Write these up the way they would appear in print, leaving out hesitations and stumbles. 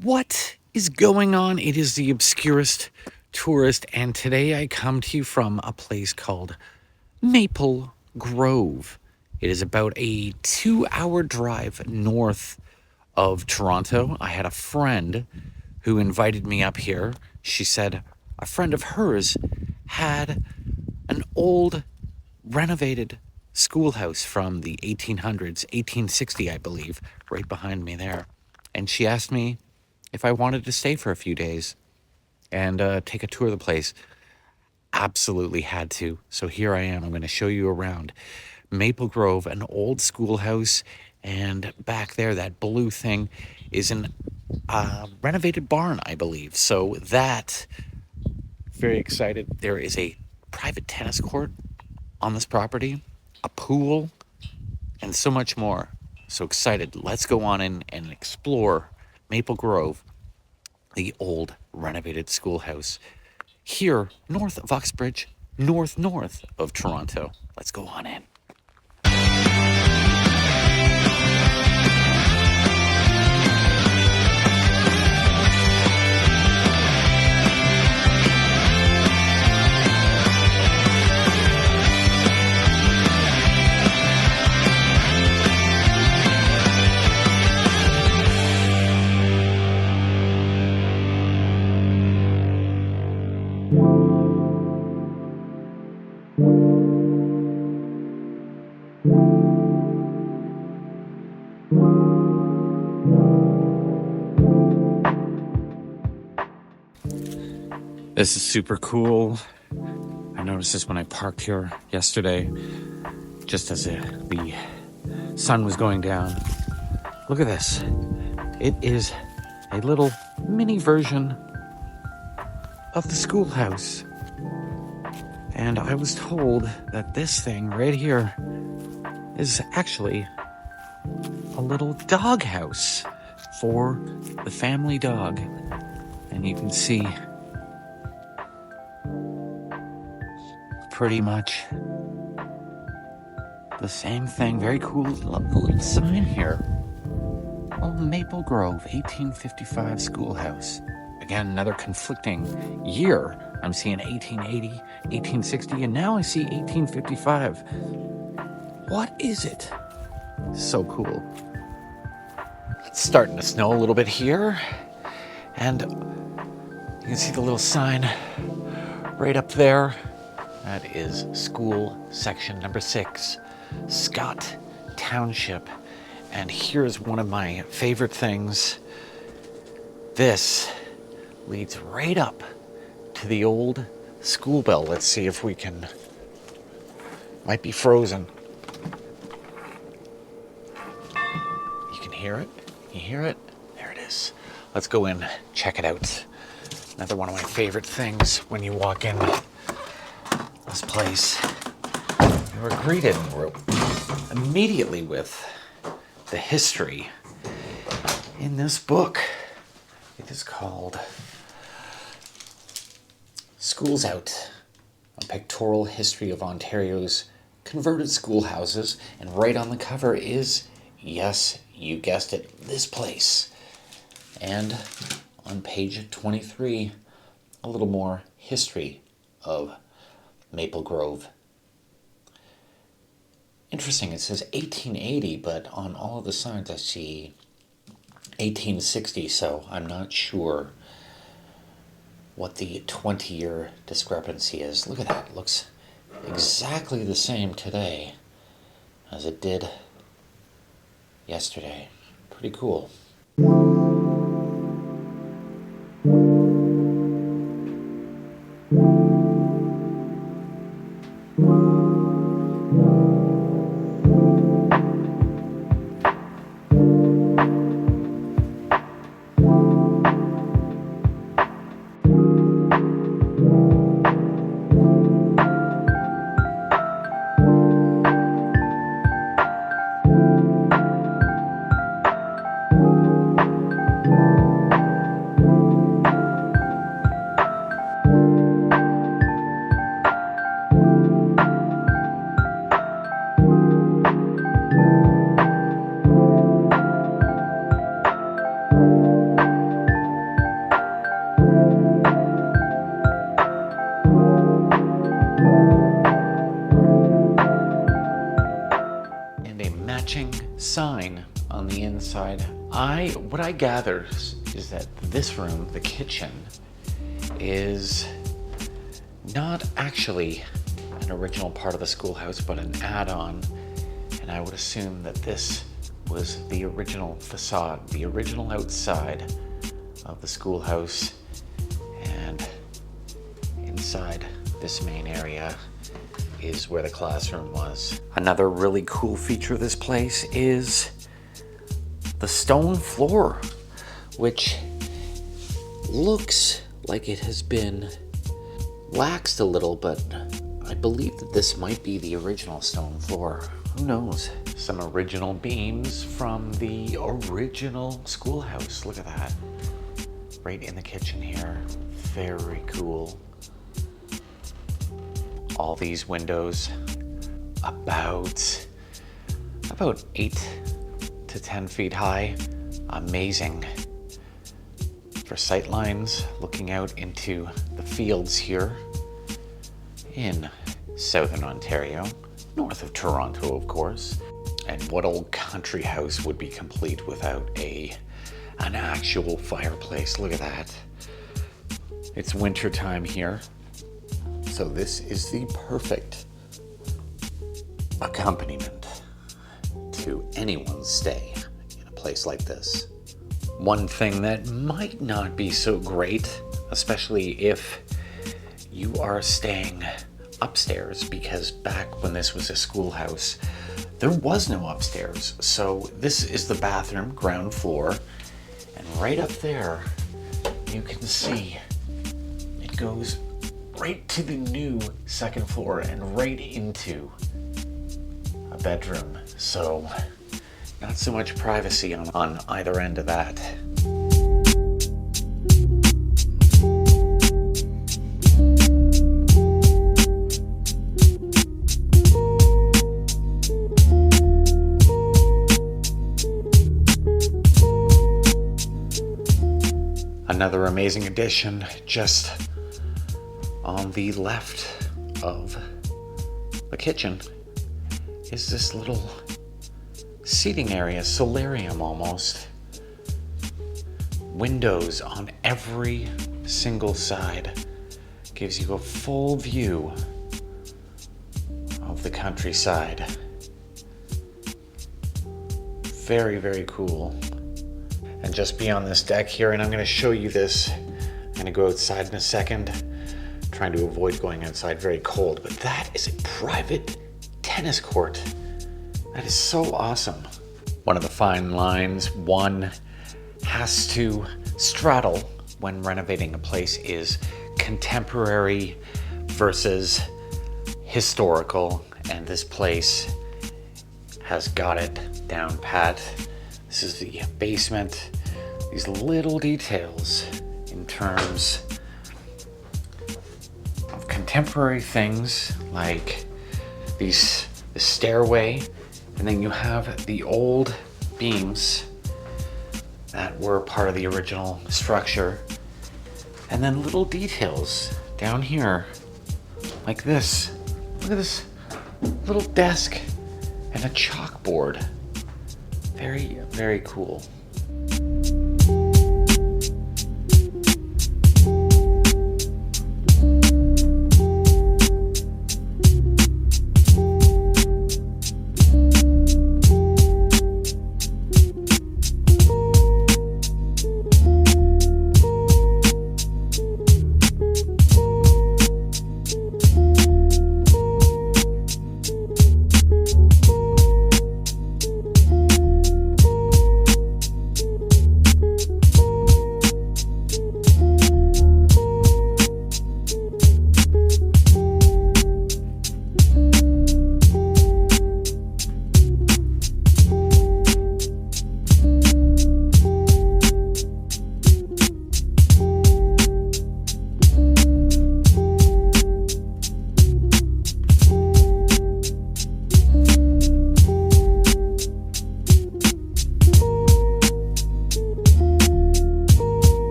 What is going on? It is the Obscurist Tourist, and today I come to you from a place called Maple Grove. It is about a 2-hour drive north of Toronto. I had a friend who invited me up here. She said a friend of hers had an old renovated schoolhouse from the 1800s, 1860, I believe, right behind me there. And she asked me if I wanted to stay for a few days and take a tour of the place. Absolutely had to. So here I am. I'm going to show you around Maple Grove, an old schoolhouse. And back there, that blue thing is an renovated barn, I believe. So that, very excited. There is a private tennis court on this property, a pool, and so much more. So excited. Let's go on in and explore Maple Grove, the old renovated schoolhouse here north of Uxbridge, north of Toronto. Let's go on in. This is super cool. I noticed this when I parked here yesterday, just as the sun was going down. Look at this. It is a little mini version of the schoolhouse. And I was told that this thing right here is actually a little dog house for the family dog. And you can see pretty much the same thing. Very cool. Love the little sign here. Oh, Maple Grove, 1855 schoolhouse. Again, another conflicting year. I'm seeing 1880, 1860, and now I see 1855. What is it? So cool. It's starting to snow a little bit here. And you can see the little sign right up there. That is school section number 6, Scott Township. And here's one of my favorite things. This leads right up to the old school bell. Let's see if we can, might be frozen. You can hear it? You hear it? There it is. Let's go in, check it out. Another one of my favorite things when you walk in this place. You are greeted immediately with the history in this book. It is called Schools Out, a pictorial history of Ontario's converted schoolhouses. And right on the cover is, yes, you guessed it, this place. And on page 23, a little more history of Maple Grove. Interesting, it says 1880, but on all of the signs I see 1860, so I'm not sure what the 20-year discrepancy is. Look at that, it looks exactly the same today as it did yesterday. Pretty cool. what I gather is that this room, the kitchen, is not actually an original part of the schoolhouse, but an add-on. And I would assume that this was the original facade, the original outside of the schoolhouse. And inside this main area is where the classroom was. Another really cool feature of this place is the stone floor, which looks like it has been waxed a little, but I believe that this might be the original stone floor. Who knows? Some original beams from the original schoolhouse. Look at that. Right in the kitchen here. Very cool. All these windows about 8 to 10 feet high. Amazing for sight lines looking out into the fields here in southern Ontario, north of Toronto, of course. And what old country house would be complete without an actual fireplace? Look at that. It's winter time here, so this is the perfect accompaniment to anyone's stay in a place like this. One thing that might not be so great, especially if you are staying upstairs, because back when this was a schoolhouse, there was no upstairs. So this is the bathroom, ground floor, and right up there, you can see it goes right to the new second floor and right into a bedroom. So not so much privacy on either end of that. Another amazing addition just on the left of the kitchen is this little seating area, solarium almost. Windows on every single side. Gives you a full view of the countryside. Very, very cool. And just beyond this deck here, and I'm going to show you this. I'm going to go outside in a second, trying to avoid going outside, very cold. But that is a private tennis court. That is so awesome. One of the fine lines one has to straddle when renovating a place is contemporary versus historical. And this place has got it down pat. This is the basement. These little details in terms of contemporary things like the stairway, and then you have the old beams that were part of the original structure, and then little details down here like this. Look at this little desk and a chalkboard. Very, very cool.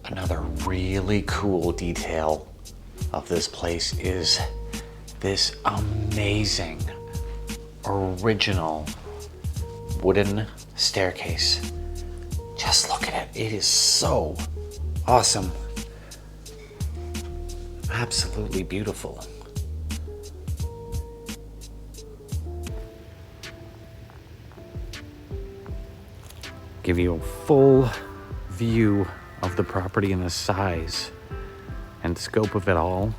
Another really cool detail of this place is this amazing original wooden staircase. Just look at it. It is so awesome. Absolutely beautiful. Give you a full view of the property and the size and scope of it all.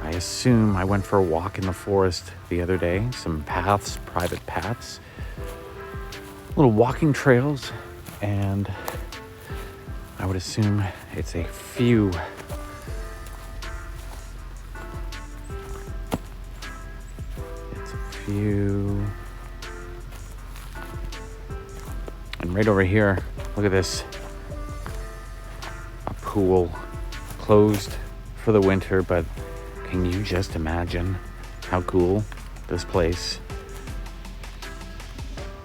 I assume I went for a walk in the forest the other day. Some paths, private paths, little walking trails, and I would assume it's a few and right over here, look at this. A pool closed for the winter, but can you just imagine how cool this place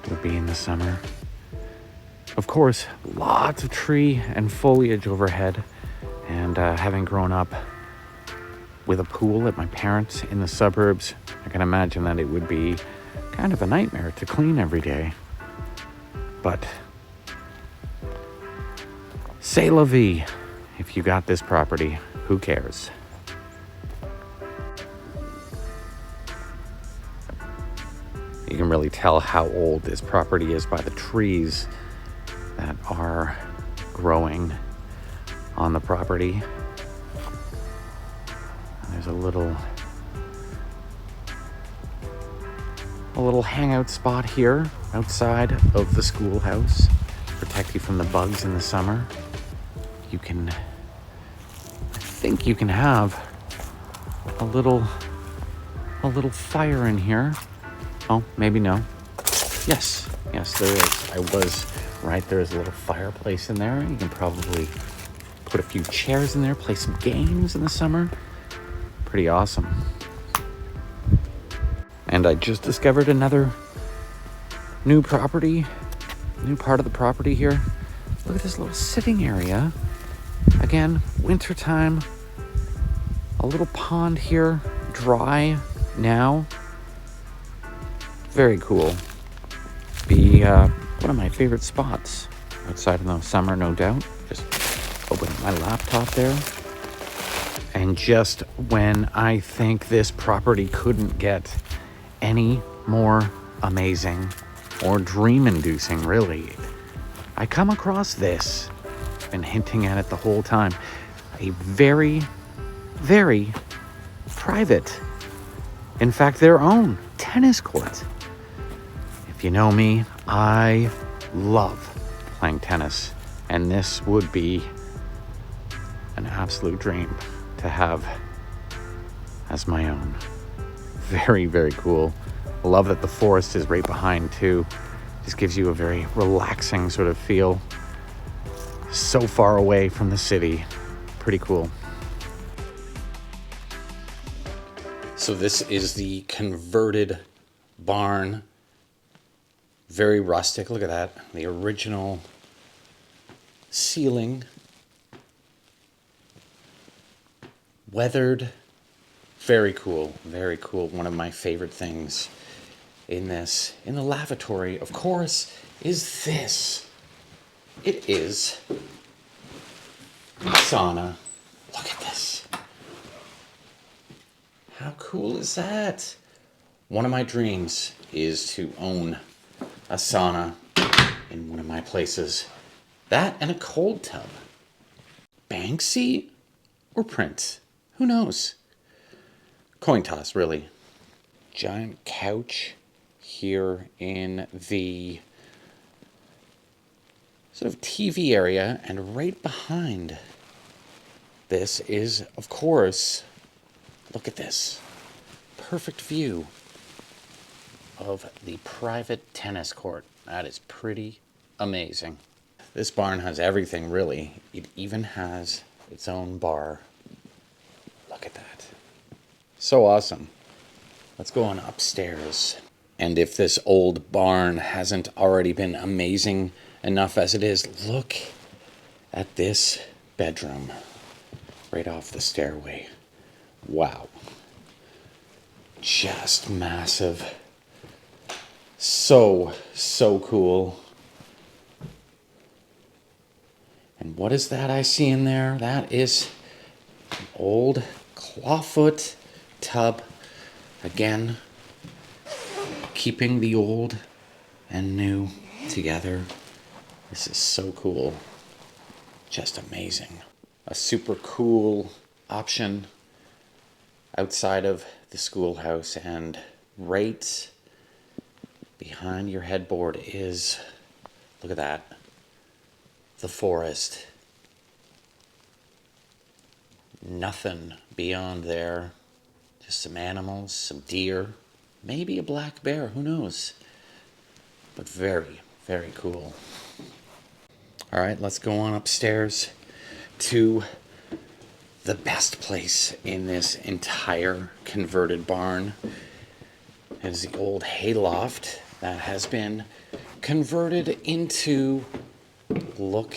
would be in the summer? Of course, lots of tree and foliage overhead, and having grown up with a pool at my parents' in the suburbs, I can imagine that it would be kind of a nightmare to clean every day. But c'est la vie. If you got this property, who cares? You can really tell how old this property is by the trees that are growing on the property. There's a little hangout spot here outside of the schoolhouse, protect you from the bugs in the summer. I think you can have a little fire in here. Oh, maybe no. Yes, there is. I was right. There is a little fireplace in there. You can probably put a few chairs in there, play some games in the summer. Pretty awesome. And I just discovered another new part of the property here. Look at this little sitting area. Again, wintertime. A little pond here, dry now. Very cool. Be one of my favorite spots outside in the summer, no doubt. Just open up my laptop there. And just when I think this property couldn't get any more amazing or dream-inducing, really, I come across this. I've been hinting at it the whole time. A very, very private, in fact, their own tennis court. If you know me, I love playing tennis, and this would be an absolute dream to have as my own. Very, very cool. I love that the forest is right behind too. Just gives you a very relaxing sort of feel. So far away from the city. Pretty cool. So this is the converted barn. Very rustic. Look at that. The original ceiling. Weathered. Very cool. Very cool. One of my favorite things in this, in the lavatory, of course, is this. It is a sauna. Look at this. How cool is that? One of my dreams is to own a sauna in one of my places. That and a cold tub. Banksy or Prince? Who knows? Coin toss, really. Giant couch here in the sort of TV area, and right behind this is, of course, look at this. Perfect view of the private tennis court. That is pretty amazing. This barn has everything, really. It even has its own bar. Look at that. So awesome. Let's go on upstairs. And if this old barn hasn't already been amazing enough as it is, look at this bedroom right off the stairway. Wow. Just massive. So cool. And what is that I see in there? That is an old clawfoot tub. Again, keeping the old and new together. This is so cool. Just amazing. A super cool option outside of the schoolhouse, and right behind your headboard is, look at that, the forest. Nothing beyond there. Just some animals, some deer, maybe a black bear, who knows? But very, very cool. All right, let's go on upstairs to the best place in this entire converted barn. It is the old hayloft that has been converted into, look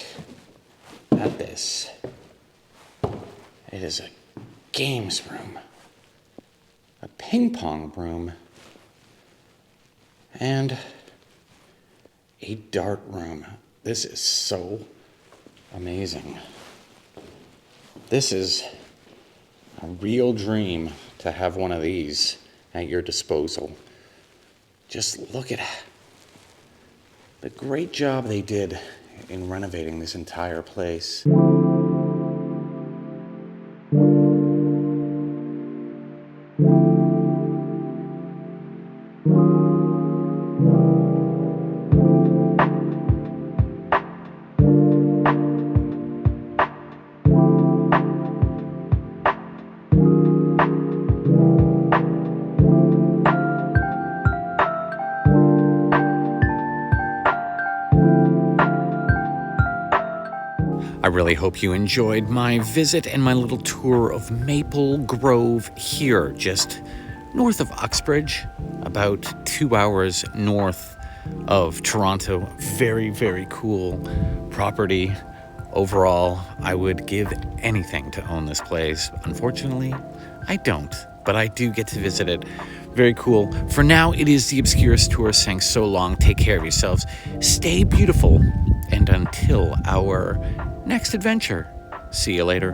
at this. It is a games room, a ping pong room, and a dart room. This is so amazing. This is a real dream to have one of these at your disposal. Just look at the great job they did in renovating this entire place. I really hope you enjoyed my visit and my little tour of Maple Grove here, just north of Uxbridge, about 2 hours north of Toronto. Very, very cool property. Overall, I would give anything to own this place. Unfortunately, I don't, but I do get to visit it. Very cool. For now, it is the Obscurist Tourist saying so long. Take care of yourselves. Stay beautiful. And until our next adventure, see you later.